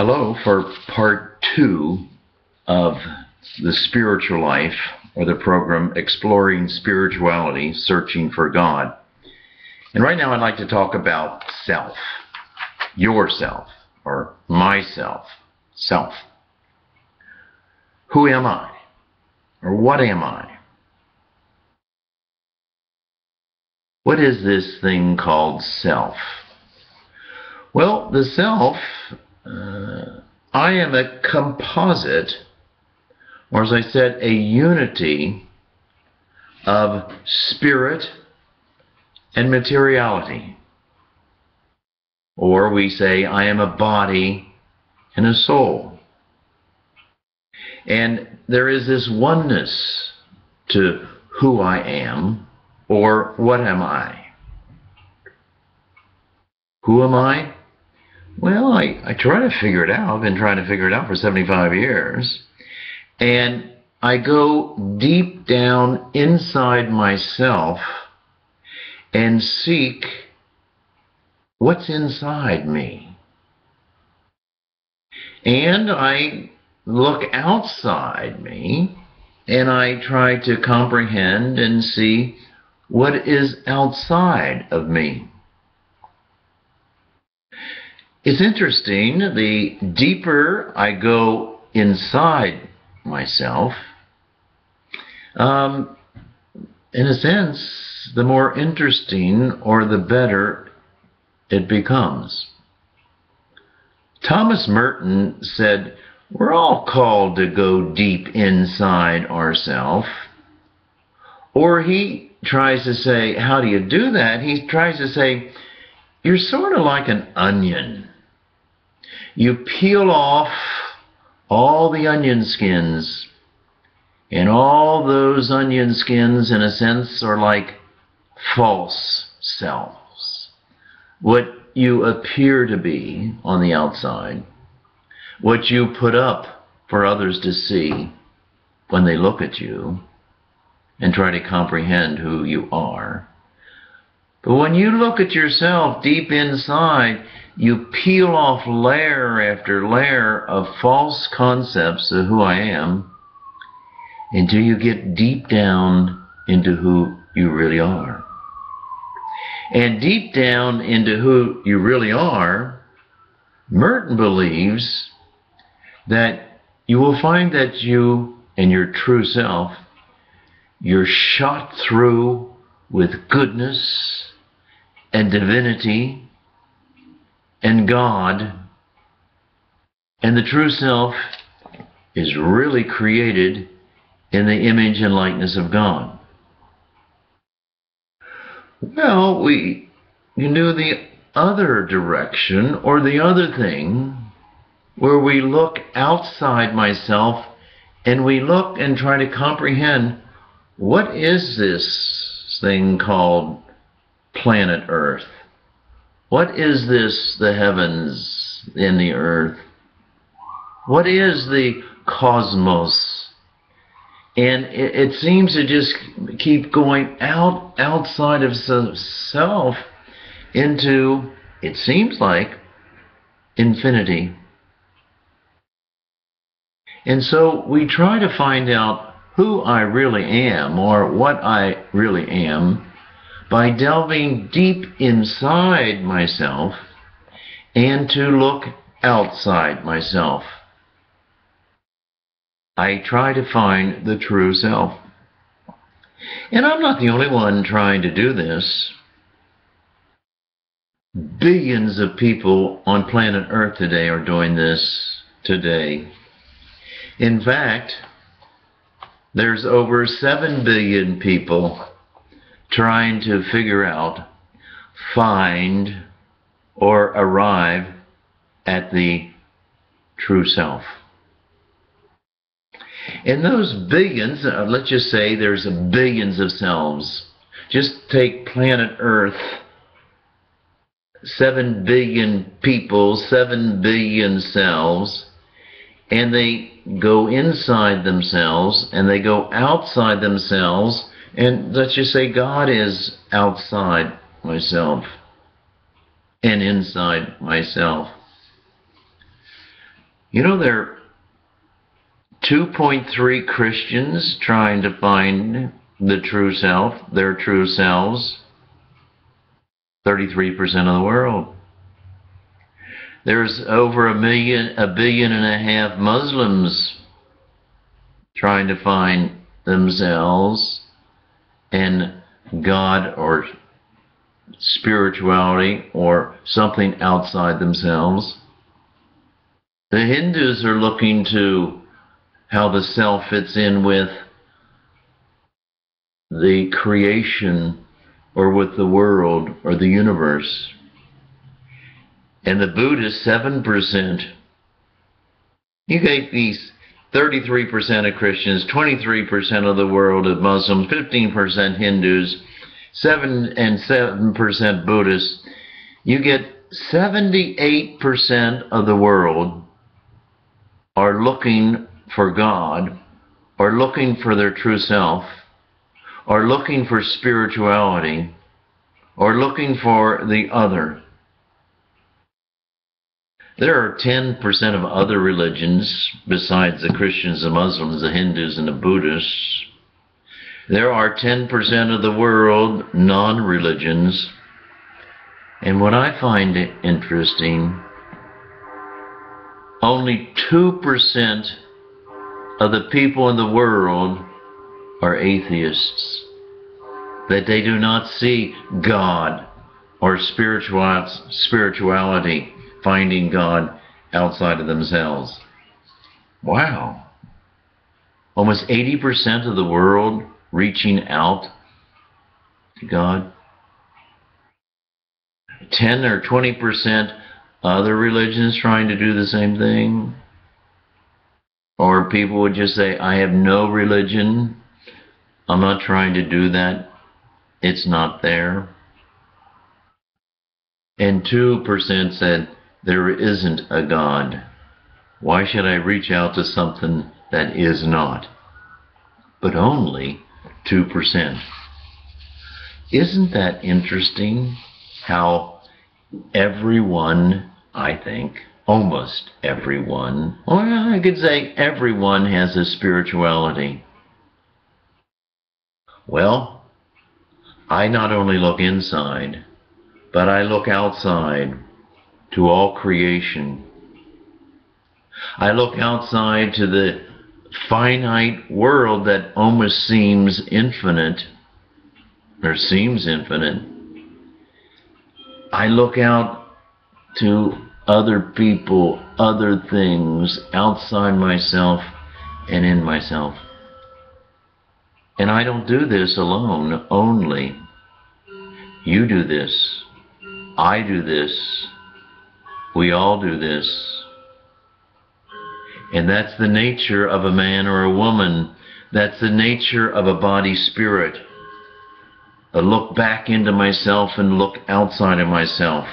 Hello for part 2 of the spiritual life, or the program Exploring Spirituality, Searching for God. And right now I'd like to talk about self, yourself, or myself, self. Who am I? Or what am I? What is this thing called self? Well, the self, I am a composite, or as I said, a unity of spirit and materiality. Or we say, I am a body and a soul. And there is this oneness to who I am, or what am I? Who am I? Well, I try to figure it out. I've been trying to figure it out for 75 years. And I go deep down inside myself and seek what's inside me. And I look outside me and I try to comprehend and see what is outside of me. It's interesting, the deeper I go inside myself, in a sense, the more interesting or the better it becomes. Thomas Merton said, we're all called to go deep inside ourselves. Or he tries to say, how do you do that? He tries to say, you're sort of like an onion. You peel off all the onion skins, and all those onion skins, in a sense, are like false selves. What you appear to be on the outside, what you put up for others to see when they look at you and try to comprehend who you are. But when you look at yourself deep inside, you peel off layer after layer of false concepts of who I am until you get deep down into who you really are. And deep down into who you really are, Merton believes that you will find that you and your true self, you're shot through with goodness and divinity and God, and the true self is really created in the image and likeness of God. Well, we can do the other direction, or the other thing, where we look outside myself and we look and try to comprehend, what is this thing called planet Earth? What is this, the heavens and the earth? What is the cosmos? And it seems to just keep going outside of self into, it seems like, infinity. And so we try to find out who I really am, or what I really am, by delving deep inside myself and to look outside myself. I try to find the true self. And I'm not the only one trying to do this. Billions of people on planet Earth today are doing this today. In fact, there's over 7 billion people trying to figure out, find, or arrive at the true self. In those billions, let's just say there's billions of selves. Just take planet Earth, 7 billion people, 7 billion selves, and they go inside themselves and they go outside themselves. And let's just say God is outside myself and inside myself. You know, there are 2.3 Christians trying to find the true self, their true selves. 33% of the world. There's over a billion and a half Muslims trying to find themselves and God or spirituality or something outside themselves. The Hindus are looking to how the self fits in with the creation or with the world or the universe. And the Buddhists, 7%. You get these 33% of Christians, 23% of the world of Muslims, 15% Hindus, 7% Buddhists. You get 78% of the world are looking for God, are looking for their true self, are looking for spirituality, or looking for the other. There are 10% of other religions besides the Christians, the Muslims, the Hindus, and the Buddhists. There are 10% of the world non-religions. And what I find interesting, only 2% of the people in the world are atheists. That they do not see God or spirituality, finding God outside of themselves. Wow. Almost 80% of the world reaching out to God. 10 or 20% other religions trying to do the same thing. Or people would just say, I have no religion. I'm not trying to do that. It's not there. And 2% said, there isn't a God. Why should I reach out to something that is not? But only 2%. Isn't that interesting how everyone, I think, almost everyone, or I could say everyone has a spirituality? Well, I not only look inside, but I look outside to all creation. I look outside to the finite world that almost seems infinite, or seems infinite. I look out to other people, other things, outside myself and in myself. And I don't do this alone only. You do this. I do this. We all do this. And that's the nature of a man or a woman. That's the nature of a body spirit. A look back into myself and look outside of myself.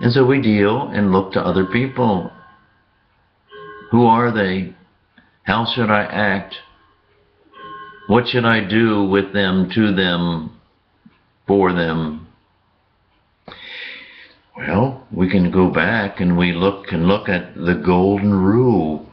And so we deal and look to other people. Who are they? How should I act? What should I do with them, to them, for them? Well, we can go back and we look at the golden rule.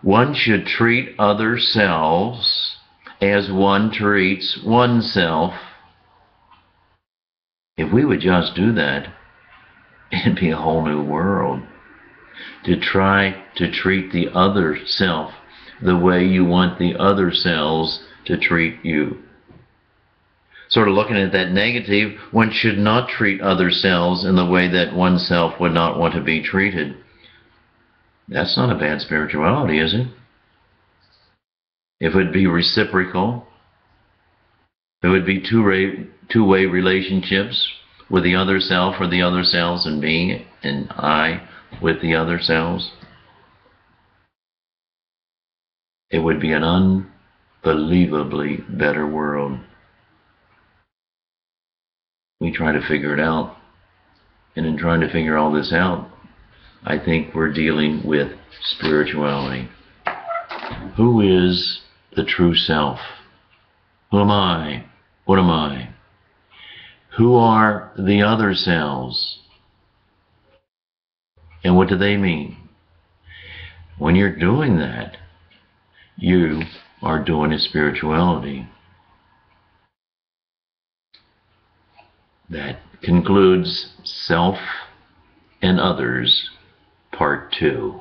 One should treat other selves as one treats oneself. If we would just do that, it'd be a whole new world. To try to treat the other self the way you want the other selves to treat you. Sort of looking at that negative, one should not treat other selves in the way that oneself would not want to be treated. That's not a bad spirituality, is it? If it would be reciprocal, it would be two-way relationships with the other self or the other selves and me and I with the other selves. It would be an unbelievably better world. We try to figure it out. And in trying to figure all this out, I think we're dealing with spirituality. Who is the true self? Who am I? What am I? Who are the other selves? And what do they mean? When you're doing that, you are doing a spirituality. That concludes Self and Others, Part 2.